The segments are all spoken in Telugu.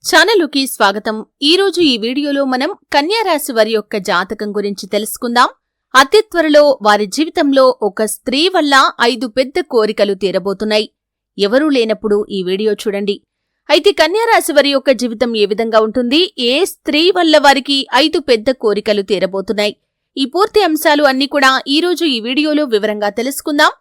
ఛానలుకి స్వాగతం. ఈరోజు ఈ వీడియోలో మనం కన్యా రాశి వారి యొక్క జాతకం గురించి తెలుసుకుందాం. అతి త్వరలో వారి జీవితంలో ఒక స్త్రీ వల్ల 5 పెద్ద కోరికలు తీరబోతున్నాయి. ఎవరూ లేనప్పుడు ఈ వీడియో చూడండి. అయితే కన్యా రాశి వారి యొక్క జీవితం ఏ విధంగా ఉంటుంది, ఏ స్త్రీ వల్ల వారికి 5 పెద్ద కోరికలు తీరబోతున్నాయి, ఈ పూర్తి అంశాలు అన్నీ కూడా ఈరోజు ఈ వీడియోలో వివరంగా తెలుసుకుందాం.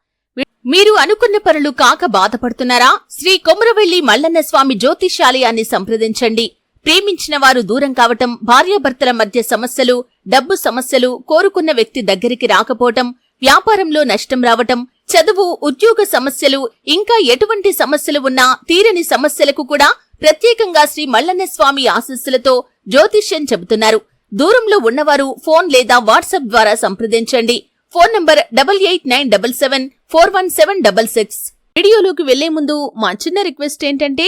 మీరు అనుకున్న పనులు కాక బాధపడుతున్నారా? శ్రీ కొమురవెల్లి మల్లన్న స్వామి జ్యోతిష్యాలయాన్ని సంప్రదించండి. ప్రేమించిన వారు దూరం కావటం, భార్యాభర్తల మధ్య సమస్యలు, డబ్బు సమస్యలు, కోరుకున్న వ్యక్తి దగ్గరికి రాకపోవటం, వ్యాపారంలో నష్టం రావటం, చదువు, ఉద్యోగ సమస్యలు, ఇంకా ఎటువంటి సమస్యలు ఉన్నా తీరని సమస్యలకు కూడా ప్రత్యేకంగా శ్రీ మల్లన్న స్వామి ఆశీస్సులతో జ్యోతిష్యం చెబుతున్నారు. దూరంలో ఉన్నవారు ఫోన్ లేదా వాట్సాప్ ద్వారా సంప్రదించండి. Phone number 8897741766. వీడియోలోకి వెళ్లే ముందు మా చిన్న రిక్వెస్ట్ ఏంటంటే,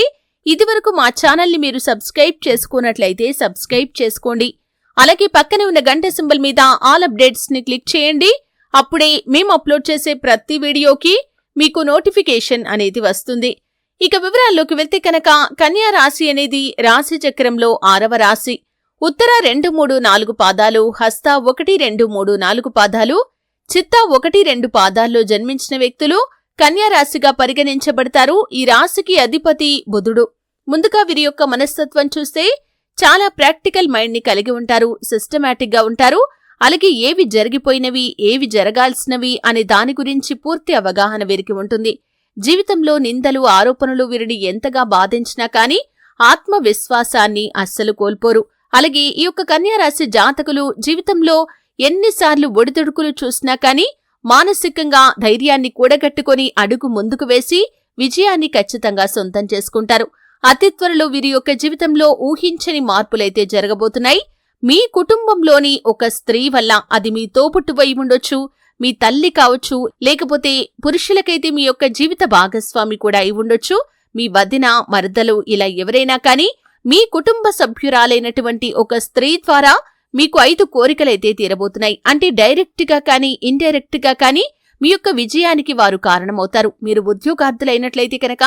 ఇదివరకు మా ఛానల్ ని మీరు సబ్స్క్రైబ్ చేసుకున్నట్లయితే సబ్స్క్రైబ్ చేసుకోండి. అలాగే పక్కనే ఉన్న గంట సింబల్ మీద ఆల్ అప్డేట్స్ ని క్లిక్ చేయండి. అప్పుడే మేము అప్లోడ్ చేసే ప్రతి వీడియోకి మీకు నోటిఫికేషన్ అనేది వస్తుంది. ఇక వివరాల్లోకి వెళ్తే కనుక, కన్యా రాశి అనేది రాశి చక్రంలో 6వ రాశి. ఉత్తర 2, 3, 4 పాదాలు, హస్త 1, 2, 3, 4 పాదాలు, చిత్త 1, 2 పాదాల్లో జన్మించిన వ్యక్తులు కన్యా రాశిగా పరిగణించబడతారు. ఈ రాశికి అధిపతి బుధుడు. ముందుగా వీరి యొక్క మనస్తత్వం చూస్తే చాలా ప్రాక్టికల్ మైండ్ ని కలిగి ఉంటారు, సిస్టమాటిక్ గా ఉంటారు. అలాగే ఏవి జరిగిపోయినవి, ఏవి జరగాల్సినవి అనే దాని గురించి పూర్తి అవగాహన వీరికి ఉంటుంది. జీవితంలో నిందలు, ఆరోపణలు వీరిని ఎంతగా బాధించినా కానీ ఆత్మవిశ్వాసాన్ని అస్సలు కోల్పోరు. అలాగే ఈ యొక్క కన్యా రాశి జాతకులు జీవితంలో ఎన్నిసార్లు ఒడిదుడుకులు చూసినా కానీ మానసికంగా ధైర్యాన్ని కూడగట్టుకుని అడుగు ముందుకు వేసి విజయాన్ని ఖచ్చితంగా సొంతం చేసుకుంటారు. అతి త్వరలో వీరి యొక్క జీవితంలో ఊహించని మార్పులైతే జరగబోతున్నాయి. మీ కుటుంబంలోని ఒక స్త్రీ వల్ల, అది మీ తోబుట్టువై ఉండొచ్చు, మీ తల్లి కావచ్చు, లేకపోతే పురుషులకైతే మీ యొక్క జీవిత భాగస్వామి కూడా అయి ఉండొచ్చు, మీ వదిన, మరదలు, ఇలా ఎవరైనా కానీ మీ కుటుంబ సభ్యురాలైనటువంటి ఒక స్త్రీ ద్వారా మీకు 5 కోరికలైతే తీరబోతున్నాయి. అంటే డైరెక్ట్ గా కానీ ఇండైరెక్ట్ గా కానీ మీ యొక్క విజయానికి వారు కారణమవుతారు. మీరు ఉద్యోగార్థులైనట్లయితే కనుక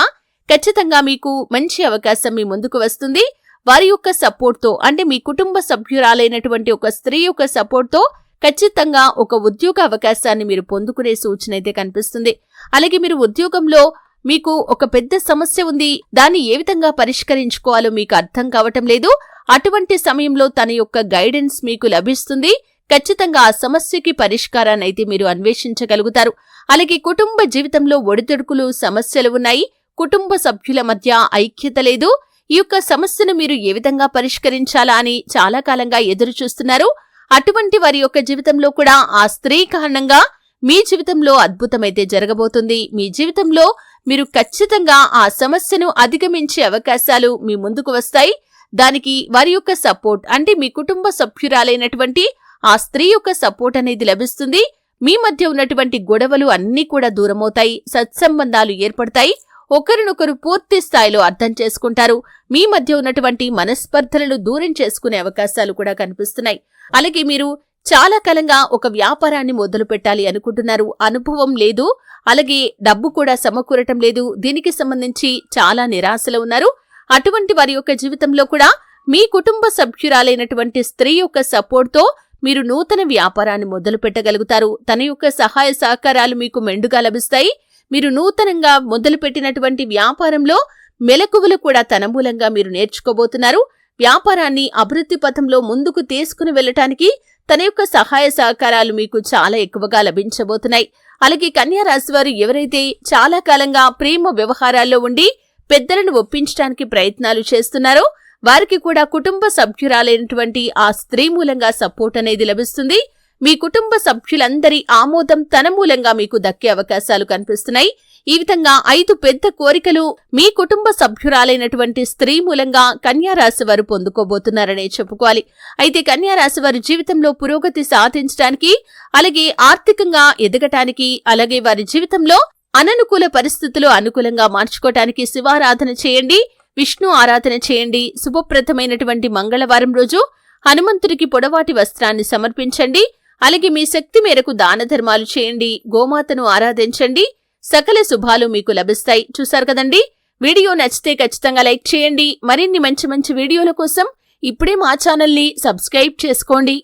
ఖచ్చితంగా మీకు మంచి అవకాశం మీ ముందుకు వస్తుంది. వారి యొక్క సపోర్ట్ తో, అంటే మీ కుటుంబ సభ్యురాలైనటువంటి ఒక స్త్రీ యొక్క సపోర్ట్ తో ఖచ్చితంగా ఒక ఉద్యోగ అవకాశాన్ని మీరు పొందుకునే సూచన అయితే కనిపిస్తుంది. అలాగే మీరు ఉద్యోగంలో మీకు ఒక పెద్ద సమస్య ఉంది, దాన్ని ఏ విధంగా పరిష్కరించుకోవాలో మీకు అర్థం కావటం లేదు. అటువంటి సమయంలో తన యొక్క గైడెన్స్ మీకు లభిస్తుంది. ఖచ్చితంగా ఆ సమస్యకి పరిష్కారాన్ని అయితే మీరు అన్వేషించగలుగుతారు. అలాగే కుటుంబ జీవితంలో ఒడిదుడుకులు, సమస్యలు ఉన్నాయి. కుటుంబ సభ్యుల మధ్య ఐక్యత లేదు. ఈ యొక్క సమస్యను మీరు ఏ విధంగా పరిష్కరించాలా అని చాలా కాలంగా ఎదురు చూస్తున్నారు. అటువంటి వారి యొక్క జీవితంలో కూడా ఆ స్త్రీ కారణంగా మీ జీవితంలో అద్భుతమైతే జరగబోతుంది. మీ జీవితంలో మీరు ఖచ్చితంగా ఆ సమస్యను అధిగమించే అవకాశాలు మీ ముందుకు వస్తాయి. దానికి వారి యొక్క సపోర్ట్, అంటే మీ కుటుంబ సభ్యురాలైనటువంటి ఆ స్త్రీ యొక్క సపోర్ట్ అనేది లభిస్తుంది. మీ మధ్య ఉన్నటువంటి గొడవలు అన్నీ కూడా దూరమవుతాయి. సత్సంబంధాలు ఏర్పడతాయి. ఒకరినొకరు పూర్తి స్థాయిలో అర్థం చేసుకుంటారు. మీ మధ్య ఉన్నటువంటి మనస్పర్ధలను దూరం చేసుకునే అవకాశాలు కూడా కనిపిస్తున్నాయి. అలాగే మీరు చాలా కాలంగా ఒక వ్యాపారాన్ని మొదలు పెట్టాలి అనుకుంటున్నారు. అనుభవం లేదు, అలాగే డబ్బు కూడా సమకూరటం లేదు. దీనికి సంబంధించి చాలా నిరాశలో ఉన్నారు. అటువంటి వారి యొక్క జీవితంలో కూడా మీ కుటుంబ సభ్యురాలైనటువంటి స్త్రీ యొక్క సపోర్ట్ తో మీరు నూతన వ్యాపారాన్ని మొదలు పెట్టగలుగుతారు. తన యొక్క సహాయ సహకారాలు మీకు మెండుగా లభిస్తాయి. మీరు నూతనంగా మొదలుపెట్టినటువంటి వ్యాపారంలో మెలకువలు కూడా తన మూలంగా మీరు నేర్చుకోబోతున్నారు. వ్యాపారాన్ని అభివృద్ధి పథంలో ముందుకు తీసుకుని వెళ్లటానికి తన యొక్క సహాయ సహకారాలు మీకు చాలా ఎక్కువగా లభించబోతున్నాయి. అలాగే కన్యా రాశి వారు ఎవరైతే చాలా కాలంగా ప్రేమ వ్యవహారాల్లో ఉండి పెద్దలను ఒప్పించడానికి ప్రయత్నాలు చేస్తున్నారో వారికి కూడా కుటుంబ సభ్యురాలైనటువంటి ఆ స్త్రీ మూలంగా సపోర్ట్ అనేది లభిస్తుంది. మీ కుటుంబ సభ్యులందరి ఆమోదం తన మూలంగా మీకు దక్కే అవకాశాలు కనిపిస్తున్నాయి. ఈ విధంగా 5 పెద్ద కోరికలు మీ కుటుంబ సభ్యురాలైనటువంటి స్త్రీ మూలంగా కన్యా రాశి వారు పొందుకోబోతున్నారనే చెప్పుకోవాలి. అయితే కన్యా రాశి వారి జీవితంలో పురోగతి సాధించడానికి, అలాగే ఆర్థికంగా ఎదగటానికి, అలాగే వారి జీవితంలో అననుకూల పరిస్థితులు అనుకూలంగా మార్చుకోవటానికి శివారాధన చేయండి, విష్ణు ఆరాధన చేయండి. శుభప్రదమైనటువంటి మంగళవారం రోజు హనుమంతుడికి పొడవాటి వస్త్రాన్ని సమర్పించండి. అలాగే మీ శక్తి మేరకు దాన ధర్మాలు చేయండి, గోమాతను ఆరాధించండి. సకల శుభాలు మీకు లభిస్తాయి. చూశారు కదండి, వీడియో నచ్చితే ఖచ్చితంగా లైక్ చేయండి. మరిన్ని మంచి మంచి వీడియోల కోసం ఇప్పుడే మా ఛానల్ని సబ్స్క్రైబ్ చేసుకోండి.